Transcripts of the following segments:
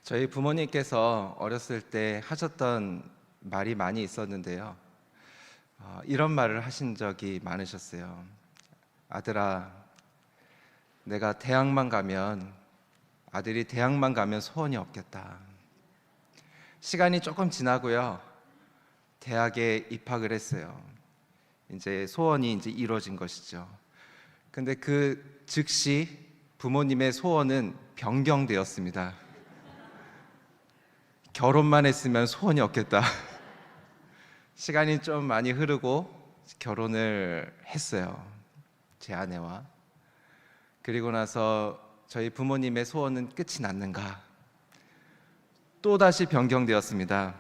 저희 부모님께서 어렸을 때 하셨던 말이 많이 있었는데요. 이런 말을 하신 적이 많으셨어요. 아들아, 내가 대학만 가면, 아들이 대학만 가면 소원이 없겠다. 시간이 조금 지나고요. 대학에 입학을 했어요. 이제 소원이 이제 이루어진 것이죠. 근데 그 즉시 부모님의 소원은 변경되었습니다. 결혼만 했으면 소원이 없겠다. 시간이 좀 많이 흐르고 결혼을 했어요. 제 아내와. 그리고 나서 저희 부모님의 소원은 끝이 났는가? 또다시 변경되었습니다.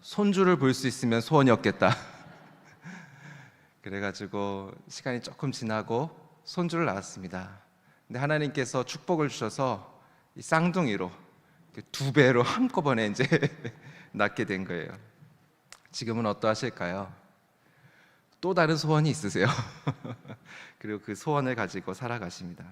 손주를 볼 수 있으면 소원이 없겠다. 그래가지고 시간이 조금 지나고 손주를 낳았습니다. 근데 하나님께서 축복을 주셔서 이 쌍둥이로 2배로 한꺼번에 이제 낳게 된 거예요. 지금은 어떠하실까요? 또 다른 소원이 있으세요? 그리고 그 소원을 가지고 살아가십니다.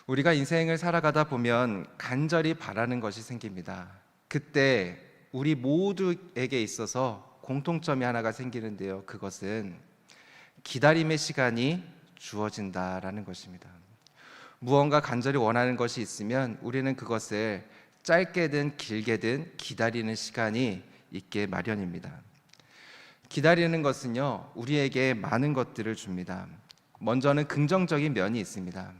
우리가 인생을 살아가다 보면 간절히 바라는 것이 생깁니다. 그때 우리 모두에게 있어서 공통점이 하나가 생기는데요. 그것은 기다림의 시간이 주어진다라는 것입니다. 무언가 간절히 원하는 것이 있으면 우리는 그것을 짧게든 길게든 기다리는 시간이 있게 마련입니다. 기다리는 것은요, 우리에게 많은 것들을 줍니다. 먼저는 긍정적인 면이 있습니다.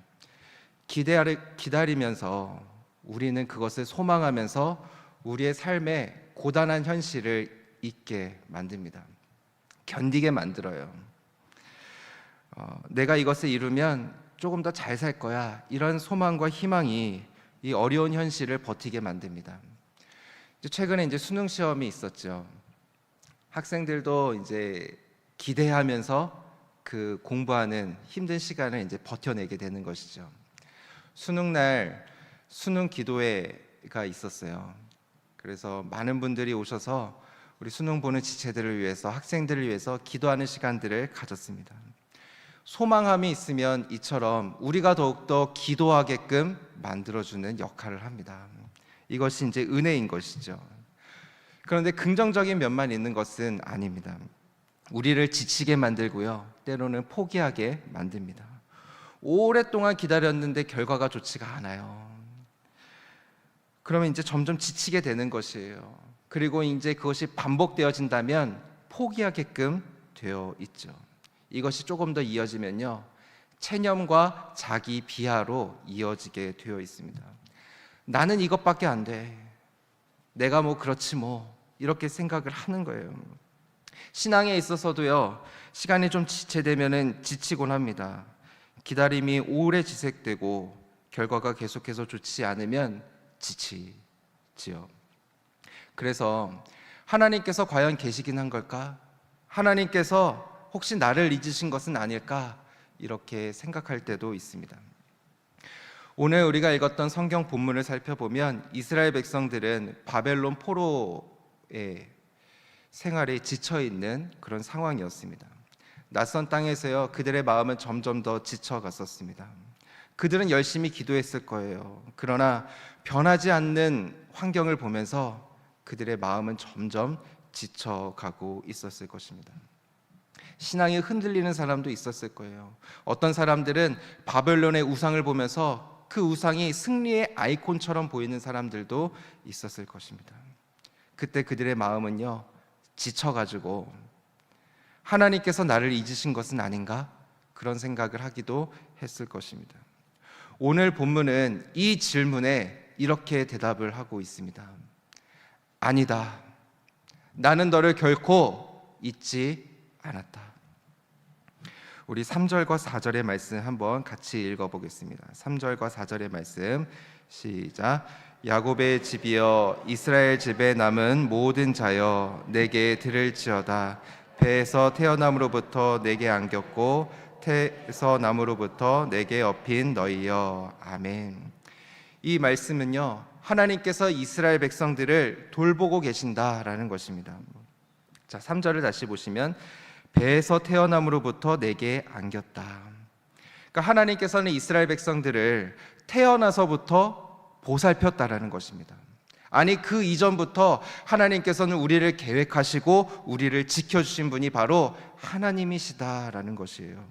기다리면서 우리는 그것을 소망하면서 우리의 삶에 고단한 현실을 잊게 만듭니다. 견디게 만들어요. 내가 이것을 이루면 조금 더 잘 살 거야, 이런 소망과 희망이 이 어려운 현실을 버티게 만듭니다. 최근에 이제 수능 시험이 있었죠. 학생들도 이제 기대하면서 그 공부하는 힘든 시간을 이제 버텨내게 되는 것이죠. 수능 날 수능 기도회가 있었어요. 그래서 많은 분들이 오셔서 우리 수능 보는 지체들을 위해서, 학생들을 위해서 기도하는 시간들을 가졌습니다. 소망함이 있으면 이처럼 우리가 더욱더 기도하게끔 만들어주는 역할을 합니다. 이것이 이제 은혜인 것이죠. 그런데 긍정적인 면만 있는 것은 아닙니다. 우리를 지치게 만들고요, 때로는 포기하게 만듭니다. 오랫동안 기다렸는데 결과가 좋지가 않아요. 그러면 이제 점점 지치게 되는 것이에요. 그리고 이제 그것이 반복되어진다면 포기하게끔 되어 있죠. 이것이 조금 더 이어지면요, 체념과 자기 비하로 이어지게 되어 있습니다. 나는 이것밖에 안 돼, 내가 뭐 그렇지 뭐, 이렇게 생각을 하는 거예요. 신앙에 있어서도요, 시간이 좀 지체되면은 지치곤 합니다. 기다림이 오래 지속되고 결과가 계속해서 좋지 않으면 지치지요. 그래서 하나님께서 과연 계시긴 한 걸까? 하나님께서 혹시 나를 잊으신 것은 아닐까? 이렇게 생각할 때도 있습니다. 오늘 우리가 읽었던 성경 본문을 살펴보면 이스라엘 백성들은 바벨론 포로의 생활에 지쳐있는 그런 상황이었습니다. 낯선 땅에서요, 그들의 마음은 점점 더 지쳐갔었습니다. 그들은 열심히 기도했을 거예요. 그러나 변하지 않는 환경을 보면서 그들의 마음은 점점 지쳐가고 있었을 것입니다. 신앙이 흔들리는 사람도 있었을 거예요. 어떤 사람들은 바벨론의 우상을 보면서 그 우상이 승리의 아이콘처럼 보이는 사람들도 있었을 것입니다. 그때 그들의 마음은요, 지쳐가지고 하나님께서 나를 잊으신 것은 아닌가? 그런 생각을 하기도 했을 것입니다. 오늘 본문은 이 질문에 이렇게 대답을 하고 있습니다. 아니다, 나는 너를 결코 잊지 않았다. 우리 3절과 4절의 말씀 한번 같이 읽어보겠습니다. 3절과 4절의 말씀 시작. 야곱의 집이여, 이스라엘 집에 남은 모든 자여, 내게 들을지어다. 배에서 태어남으로부터 내게 안겼고 태서남으로부터 내게 업힌 너희여. 아멘. 이 말씀은요, 하나님께서 이스라엘 백성들을 돌보고 계신다라는 것입니다. 자, 3절을 다시 보시면 배에서 태어남으로부터 내게 안겼다. 그러니까 하나님께서는 이스라엘 백성들을 태어나서부터 보살폈다라는 것입니다. 아니, 그 이전부터 하나님께서는 우리를 계획하시고 우리를 지켜주신 분이 바로 하나님이시다라는 것이에요.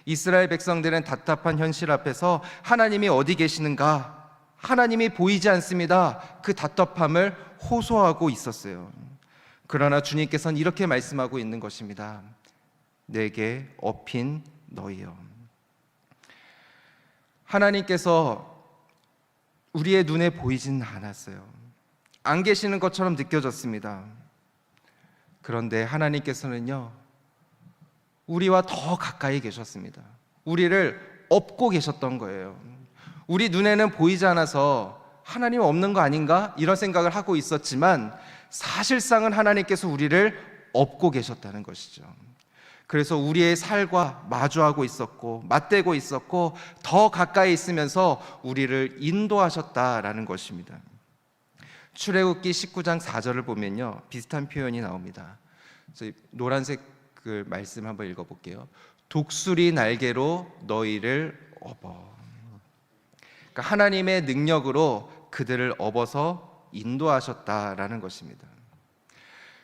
이스라엘 백성들은 답답한 현실 앞에서 하나님이 어디 계시는가? 하나님이 보이지 않습니다. 그 답답함을 호소하고 있었어요. 그러나 주님께서는 이렇게 말씀하고 있는 것입니다. 내게 업힌 너희여. 하나님께서 우리의 눈에 보이진 않았어요. 안 계시는 것처럼 느껴졌습니다. 그런데 하나님께서는요, 우리와 더 가까이 계셨습니다. 우리를 업고 계셨던 거예요. 우리 눈에는 보이지 않아서 하나님 없는 거 아닌가? 이런 생각을 하고 있었지만 사실상은 하나님께서 우리를 업고 계셨다는 것이죠. 그래서 우리의 살과 마주하고 있었고 맞대고 있었고 더 가까이 있으면서 우리를 인도하셨다라는 것입니다. 출애굽기 19장 4절을 보면요, 비슷한 표현이 나옵니다. 노란색 그 말씀 한번 읽어볼게요. 독수리 날개로 너희를 업어. 그러니까 하나님의 능력으로 그들을 업어서 인도하셨다라는 것입니다.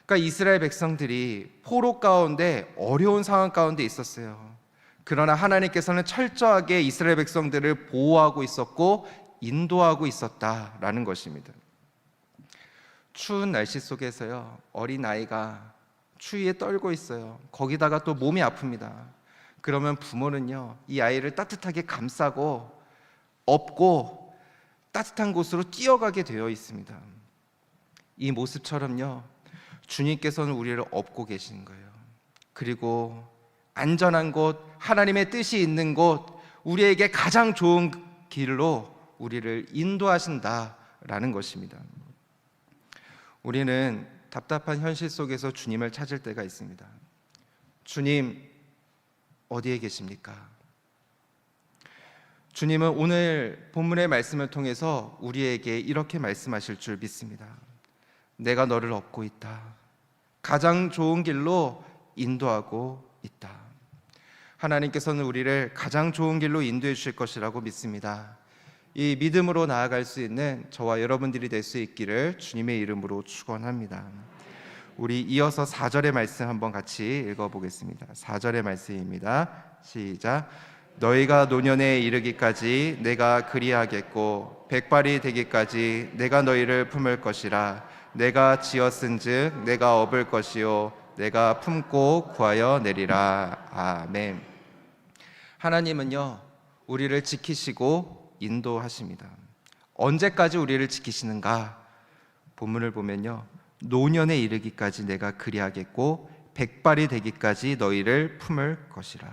그러니까 이스라엘 백성들이 포로 가운데 어려운 상황 가운데 있었어요. 그러나 하나님께서는 철저하게 이스라엘 백성들을 보호하고 있었고 인도하고 있었다라는 것입니다. 추운 날씨 속에서요, 어린 아이가 추위에 떨고 있어요. 거기다가 또 몸이 아픕니다. 그러면 부모는요, 이 아이를 따뜻하게 감싸고 업고 따뜻한 곳으로 뛰어가게 되어 있습니다. 이 모습처럼요, 주님께서는 우리를 업고 계시는 거예요. 그리고 안전한 곳, 하나님의 뜻이 있는 곳, 우리에게 가장 좋은 길로 우리를 인도하신다라는 것입니다. 우리는 답답한 현실 속에서 주님을 찾을 때가 있습니다. 주님, 어디에 계십니까? 주님은 오늘 본문의 말씀을 통해서 우리에게 이렇게 말씀하실 줄 믿습니다. 내가 너를 업고 있다. 가장 좋은 길로 인도하고 있다. 하나님께서는 우리를 가장 좋은 길로 인도해 주실 것이라고 믿습니다. 이 믿음으로 나아갈 수 있는 저와 여러분들이 될 수 있기를 주님의 이름으로 축원합니다. 우리 이어서 4절의 말씀 한번 같이 읽어보겠습니다. 4절의 말씀입니다. 시작. 너희가 노년에 이르기까지 내가 그리하겠고 백발이 되기까지 내가 너희를 품을 것이라. 내가 지었은즉 내가 업을 것이요 내가 품고 구하여 내리라. 아멘. 하나님은요, 우리를 지키시고 인도하십니다. 언제까지 우리를 지키시는가? 본문을 보면요, 노년에 이르기까지 내가 그리하겠고 백발이 되기까지 너희를 품을 것이라.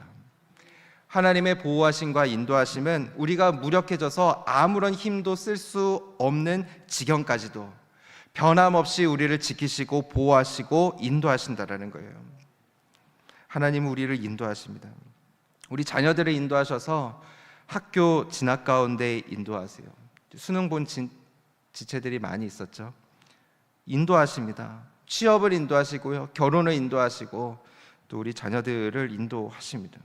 하나님의 보호하심과 인도하심은 우리가 무력해져서 아무런 힘도 쓸 수 없는 지경까지도 변함없이 우리를 지키시고 보호하시고 인도하신다라는 거예요. 하나님은 우리를 인도하십니다. 우리 자녀들을 인도하셔서 학교 진학 가운데 인도하세요. 수능 본 지체들이 많이 있었죠. 인도하십니다. 취업을 인도하시고요, 결혼을 인도하시고 또 우리 자녀들을 인도하십니다.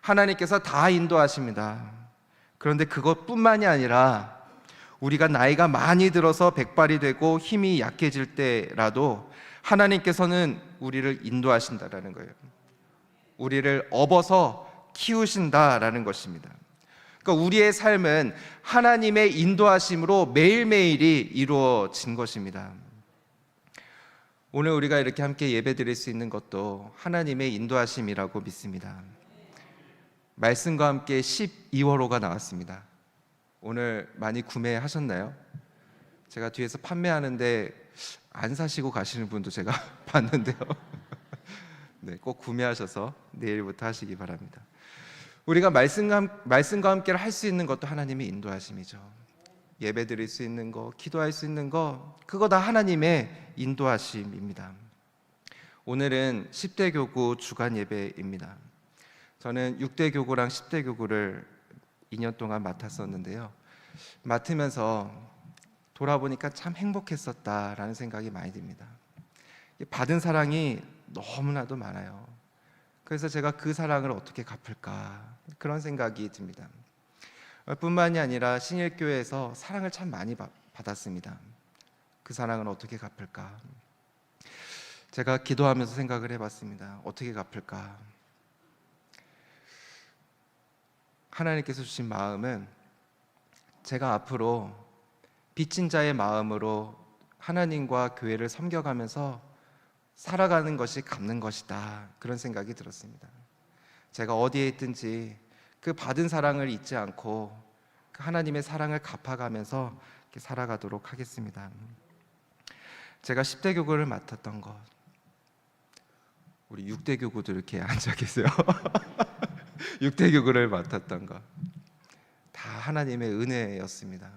하나님께서 다 인도하십니다. 그런데 그것뿐만이 아니라 우리가 나이가 많이 들어서 백발이 되고 힘이 약해질 때라도 하나님께서는 우리를 인도하신다라는 거예요. 우리를 업어서 키우신다라는 것입니다. 그러니까 우리의 삶은 하나님의 인도하심으로 매일매일이 이루어진 것입니다. 오늘 우리가 이렇게 함께 예배드릴 수 있는 것도 하나님의 인도하심이라고 믿습니다. 말씀과 함께 12월호가 나왔습니다. 오늘 많이 구매하셨나요? 제가 뒤에서 판매하는데 안 사시고 가시는 분도 제가 봤는데요. 네, 꼭 구매하셔서 내일부터 하시기 바랍니다. 우리가 말씀과 함께 할 수 있는 것도 하나님의 인도하심이죠. 예배 드릴 수 있는 거, 기도할 수 있는 거, 그거 다 하나님의 인도하심입니다. 오늘은 10대 교구 주간 예배입니다. 저는 6대 교구랑 10대 교구를 2년 동안 맡았었는데요. 맡으면서 돌아보니까 참 행복했었다라는 생각이 많이 듭니다. 받은 사랑이 너무나도 많아요. 그래서 제가 그 사랑을 어떻게 갚을까, 그런 생각이 듭니다. 뿐만이 아니라 신일교회에서 사랑을 참 많이 받았습니다. 그 사랑은 어떻게 갚을까? 제가 기도하면서 생각을 해봤습니다. 어떻게 갚을까? 하나님께서 주신 마음은 제가 앞으로 빚진 자의 마음으로 하나님과 교회를 섬겨가면서 살아가는 것이 갚는 것이다, 그런 생각이 들었습니다. 제가 어디에 있든지 그 받은 사랑을 잊지 않고 그 하나님의 사랑을 갚아가면서 이렇게 살아가도록 하겠습니다. 제가 10대 교구를 맡았던 것, 우리 6대 교구도 이렇게 앉아 계세요. 6대 교구를 맡았던 것, 다 하나님의 은혜였습니다.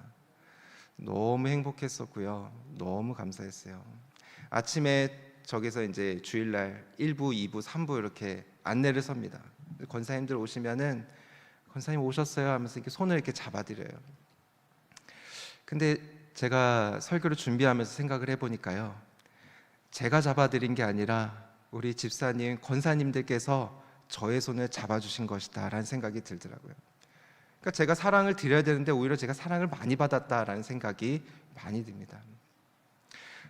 너무 행복했었고요. 너무 감사했어요. 아침에 저기서 이제 주일날 1부, 2부, 3부 이렇게 안내를 섭니다. 권사님들 오시면은 권사님 오셨어요 하면서 이렇게 손을 이렇게 잡아드려요. 근데 제가 설교를 준비하면서 생각을 해보니까요, 제가 잡아드린 게 아니라 우리 집사님, 권사님들께서 저의 손을 잡아주신 것이다 라는 생각이 들더라고요. 그러니까 제가 사랑을 드려야 되는데 오히려 제가 사랑을 많이 받았다라는 생각이 많이 듭니다.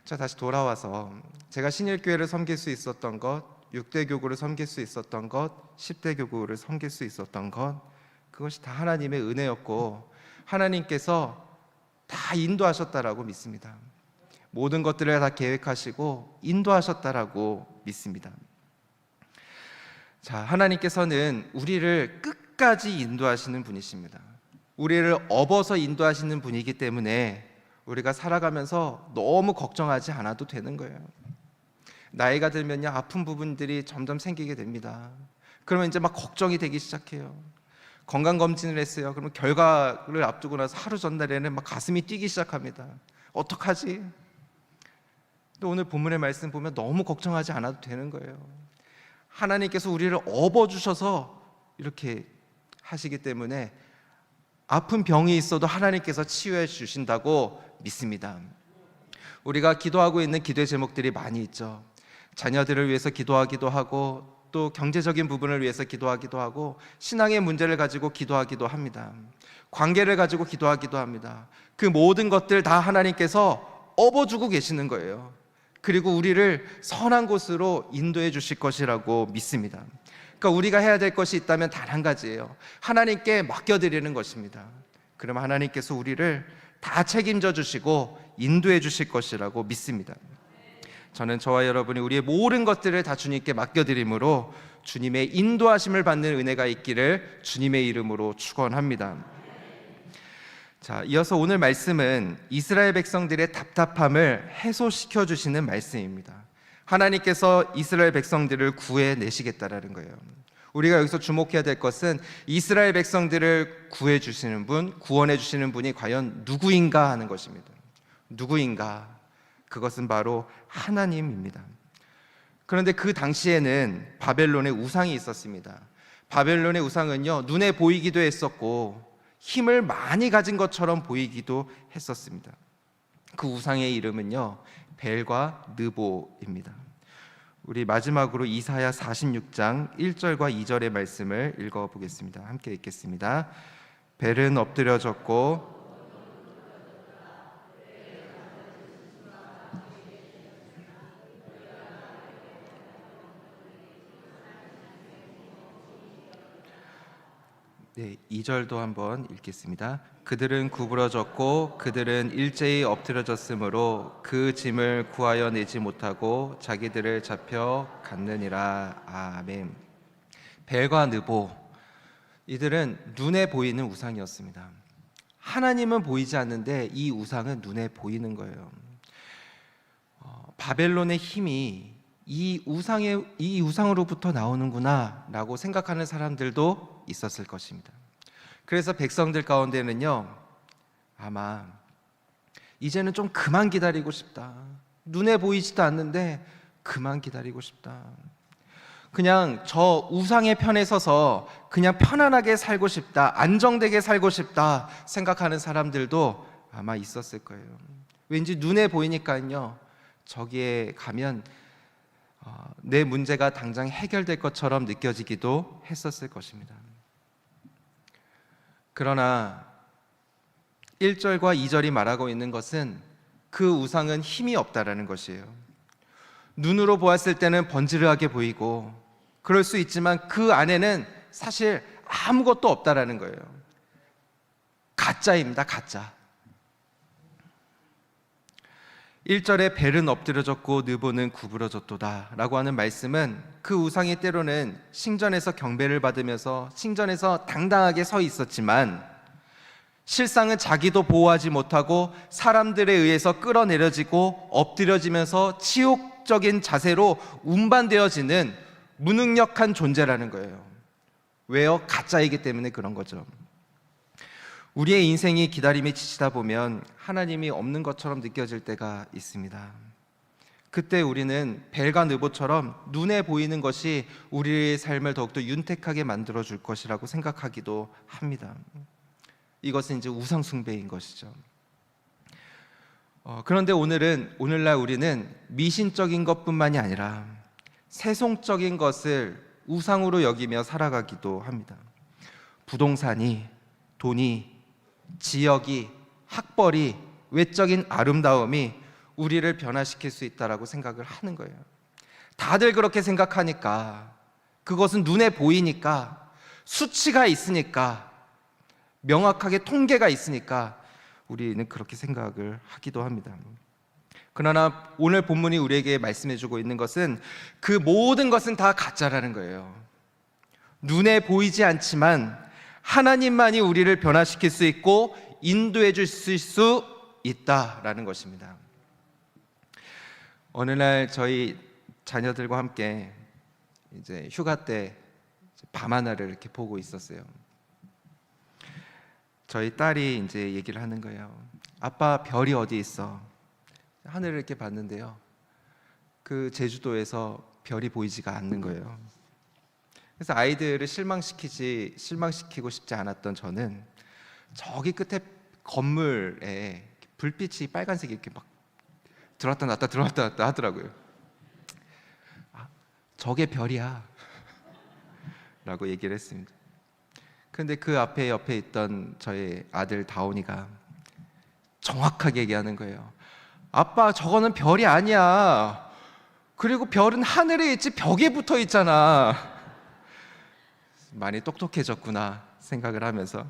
자, 다시 돌아와서 제가 신일교회를 섬길 수 있었던 것, 6대 교구를 섬길 수 있었던 것, 10대 교구를 섬길 수 있었던 것, 그것이 다 하나님의 은혜였고 하나님께서 다 인도하셨다라고 믿습니다. 모든 것들을 다 계획하시고 인도하셨다라고 믿습니다. 자, 하나님께서는 우리를 끝까지 인도하시는 분이십니다. 우리를 업어서 인도하시는 분이기 때문에 우리가 살아가면서 너무 걱정하지 않아도 되는 거예요. 나이가 들면요, 아픈 부분들이 점점 생기게 됩니다. 그러면 이제 막 걱정이 되기 시작해요. 건강검진을 했어요. 그러면 결과를 앞두고 나서 하루 전날에는 막 가슴이 뛰기 시작합니다. 어떡하지? 또 오늘 본문의 말씀 보면 너무 걱정하지 않아도 되는 거예요. 하나님께서 우리를 업어주셔서 이렇게 하시기 때문에 아픈 병이 있어도 하나님께서 치유해 주신다고 믿습니다. 우리가 기도하고 있는 기도의 제목들이 많이 있죠. 자녀들을 위해서 기도하기도 하고, 또 경제적인 부분을 위해서 기도하기도 하고, 신앙의 문제를 가지고 기도하기도 합니다. 관계를 가지고 기도하기도 합니다. 그 모든 것들 다 하나님께서 업어주고 계시는 거예요. 그리고 우리를 선한 곳으로 인도해 주실 것이라고 믿습니다. 그러니까 우리가 해야 될 것이 있다면 단 한 가지예요. 하나님께 맡겨드리는 것입니다. 그럼 하나님께서 우리를 다 책임져 주시고 인도해 주실 것이라고 믿습니다. 저는 저와 여러분이 우리의 모든 것들을 다 주님께 맡겨드림으로 주님의 인도하심을 받는 은혜가 있기를 주님의 이름으로 축원합니다. 자, 이어서 오늘 말씀은 이스라엘 백성들의 답답함을 해소시켜 주시는 말씀입니다. 하나님께서 이스라엘 백성들을 구해내시겠다라는 거예요. 우리가 여기서 주목해야 될 것은 이스라엘 백성들을 구해 주시는 분, 구원해 주시는 분이 과연 누구인가 하는 것입니다. 누구인가? 그것은 바로 하나님입니다. 그런데 그 당시에는 바벨론의 우상이 있었습니다. 바벨론의 우상은요, 눈에 보이기도 했었고 힘을 많이 가진 것처럼 보이기도 했었습니다. 그 우상의 이름은요, 벨과 느보입니다. 우리 마지막으로 이사야 46장 1절과 2절의 말씀을 읽어보겠습니다. 함께 읽겠습니다. 벨은 엎드려졌고 네, 2절도 한번 읽겠습니다. 그들은 구부러졌고 그들은 일제히 엎드려졌으므로 그 짐을 구하여 내지 못하고 자기들을 잡혀 갔느니라. 아멘. 벨과 느보, 이들은 눈에 보이는 우상이었습니다. 하나님은 보이지 않는데 이 우상은 눈에 보이는 거예요. 바벨론의 힘이 이 우상으로부터 나오는구나라고 생각하는 사람들도 있었을 것입니다. 그래서 백성들 가운데는요, 아마 이제는 좀 그만 기다리고 싶다. 눈에 보이지도 않는데 그만 기다리고 싶다. 그냥 저 우상의 편에 서서 그냥 편안하게 살고 싶다, 안정되게 살고 싶다 생각하는 사람들도 아마 있었을 거예요. 왠지 눈에 보이니까요, 저기에 가면 내 문제가 당장 해결될 것처럼 느껴지기도 했었을 것입니다. 그러나 1절과 2절이 말하고 있는 것은 그 우상은 힘이 없다라는 것이에요. 눈으로 보았을 때는 번지르하게 보이고 그럴 수 있지만 그 안에는 사실 아무것도 없다라는 거예요. 가짜입니다. 가짜. 1절에 벨은 엎드려졌고 느보는 구부러졌도다 라고 하는 말씀은 그 우상이 때로는 신전에서 경배를 받으면서 신전에서 당당하게 서 있었지만 실상은 자기도 보호하지 못하고 사람들에 의해서 끌어내려지고 엎드려지면서 치욕적인 자세로 운반되어지는 무능력한 존재라는 거예요. 왜요? 가짜이기 때문에 그런 거죠. 우리의 인생이 기다림에 지치다 보면 하나님이 없는 것처럼 느껴질 때가 있습니다. 그때 우리는 벨과 느보처럼 눈에 보이는 것이 우리의 삶을 더욱더 윤택하게 만들어줄 것이라고 생각하기도 합니다. 이것은 이제 우상 숭배인 것이죠. 그런데 오늘날 우리는 미신적인 것뿐만이 아니라 세속적인 것을 우상으로 여기며 살아가기도 합니다. 부동산이, 돈이, 지역이, 학벌이, 외적인 아름다움이 우리를 변화시킬 수 있다라고 생각을 하는 거예요. 다들 그렇게 생각하니까, 그것은 눈에 보이니까, 수치가 있으니까, 명확하게 통계가 있으니까 우리는 그렇게 생각을 하기도 합니다. 그러나 오늘 본문이 우리에게 말씀해주고 있는 것은 그 모든 것은 다 가짜라는 거예요. 눈에 보이지 않지만 하나님만이 우리를 변화시킬 수 있고 인도해 주실 수 있다라는 것입니다. 어느 날 저희 자녀들과 함께 이제 휴가 때 밤하늘을 이렇게 보고 있었어요. 저희 딸이 이제 얘기를 하는 거예요. 아빠, 별이 어디 있어? 하늘을 이렇게 봤는데요, 그 제주도에서 별이 보이지가 않는 거예요. 그래서 아이들을 실망시키고 싶지 않았던 저는 저기 끝에 건물에 불빛이 빨간색이 이렇게 막 들어왔다 놨다 하더라고요. 아, 저게 별이야 라고 얘기를 했습니다. 근데 그 옆에 있던 저희 아들 다온이가 정확하게 얘기하는 거예요. 아빠, 저거는 별이 아니야. 그리고 별은 하늘에 있지 벽에 붙어 있잖아. 많이 똑똑해졌구나 생각을 하면서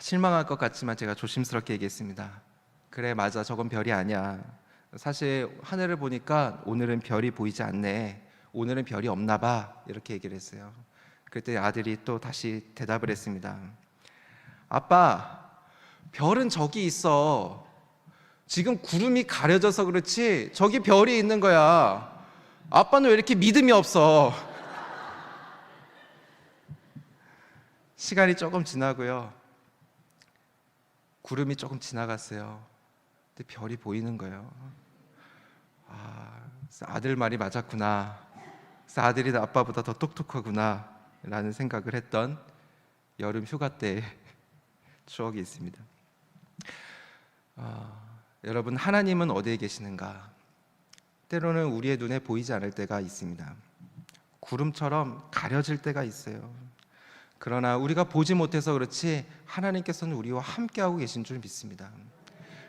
실망할 것 같지만 제가 조심스럽게 얘기했습니다. 그래, 맞아, 저건 별이 아니야. 사실 하늘을 보니까 오늘은 별이 보이지 않네. 오늘은 별이 없나 봐. 이렇게 얘기를 했어요. 그때 아들이 또 다시 대답을 했습니다. 아빠, 별은 저기 있어. 지금 구름이 가려져서 그렇지 저기 별이 있는 거야. 아빠는 왜 이렇게 믿음이 없어? 시간이 조금 지나고요, 구름이 조금 지나갔어요. 근데 별이 보이는 거예요. 아들 말이 맞았구나. 아들이 아빠보다 더 똑똑하구나 라는 생각을 했던 여름 휴가 때 추억이 있습니다. 여러분, 하나님은 어디에 계시는가? 때로는 우리의 눈에 보이지 않을 때가 있습니다. 구름처럼 가려질 때가 있어요. 그러나 우리가 보지 못해서 그렇지 하나님께서는 우리와 함께하고 계신 줄 믿습니다.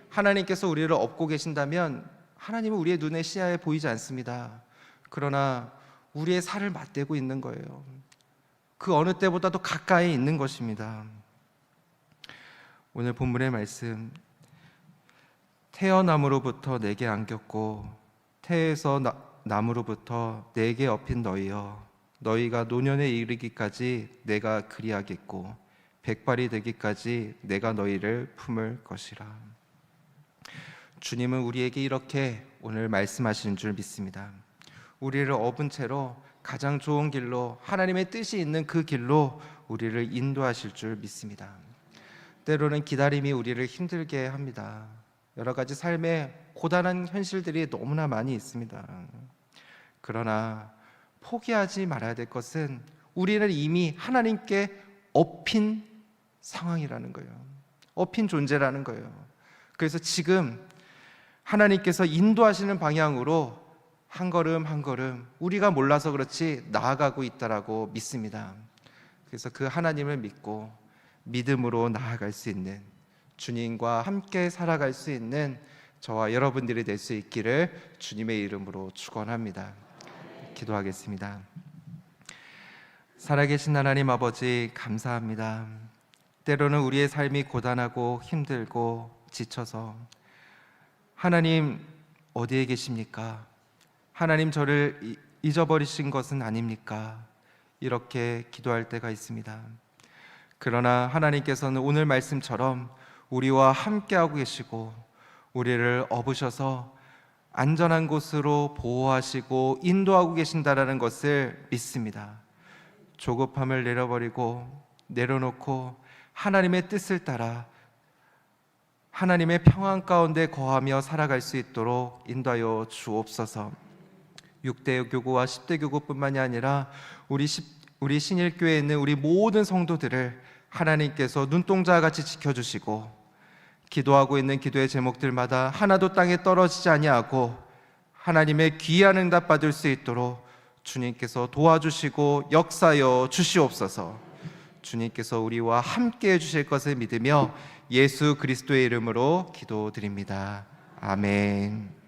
하나님께서 우리를 업고 계신다면 하나님은 우리의 눈에 시야에 보이지 않습니다. 그러나 우리의 살을 맞대고 있는 거예요. 그 어느 때보다도 가까이 있는 것입니다. 오늘 본문의 말씀, 태어남으로부터 내게 안겼고 태에서 남으로부터 내게 업힌 너희여, 너희가 노년에 이르기까지 내가 그리하겠고 백발이 되기까지 내가 너희를 품을 것이라. 주님은 우리에게 이렇게 오늘 말씀하시는 줄 믿습니다. 우리를 업은 채로 가장 좋은 길로, 하나님의 뜻이 있는 그 길로 우리를 인도하실 줄 믿습니다. 때로는 기다림이 우리를 힘들게 합니다. 여러 가지 삶의 고단한 현실들이 너무나 많이 있습니다. 그러나 포기하지 말아야 될 것은 우리는 이미 하나님께 업힌 상황이라는 거예요. 업힌 존재라는 거예요. 그래서 지금 하나님께서 인도하시는 방향으로 한 걸음 한 걸음 우리가 몰라서 그렇지 나아가고 있다라고 믿습니다. 그래서 그 하나님을 믿고 믿음으로 나아갈 수 있는, 주님과 함께 살아갈 수 있는 저와 여러분들이 될 수 있기를 주님의 이름으로 축원합니다. 기도하겠습니다. 살아계신 하나님 아버지, 감사합니다. 때로는 우리의 삶이 고단하고 힘들고 지쳐서 하나님 어디에 계십니까? 하나님 저를 잊어버리신 것은 아닙니까? 이렇게 기도할 때가 있습니다. 그러나 하나님께서는 오늘 말씀처럼 우리와 함께하고 계시고 우리를 업으셔서 안전한 곳으로 보호하시고 인도하고 계신다라는 것을 믿습니다. 조급함을 내려놓고 하나님의 뜻을 따라 하나님의 평안 가운데 거하며 살아갈 수 있도록 인도하여 주옵소서. 6대 교구와 10대 교구뿐만이 아니라 우리 신일교회에 있는 우리 모든 성도들을 하나님께서 눈동자와 같이 지켜주시고 기도하고 있는 기도의 제목들마다 하나도 땅에 떨어지지 아니하고 하나님의 귀한 응답 받을 수 있도록 주님께서 도와주시고 역사여 주시옵소서. 주님께서 우리와 함께 해주실 것을 믿으며 예수 그리스도의 이름으로 기도드립니다. 아멘.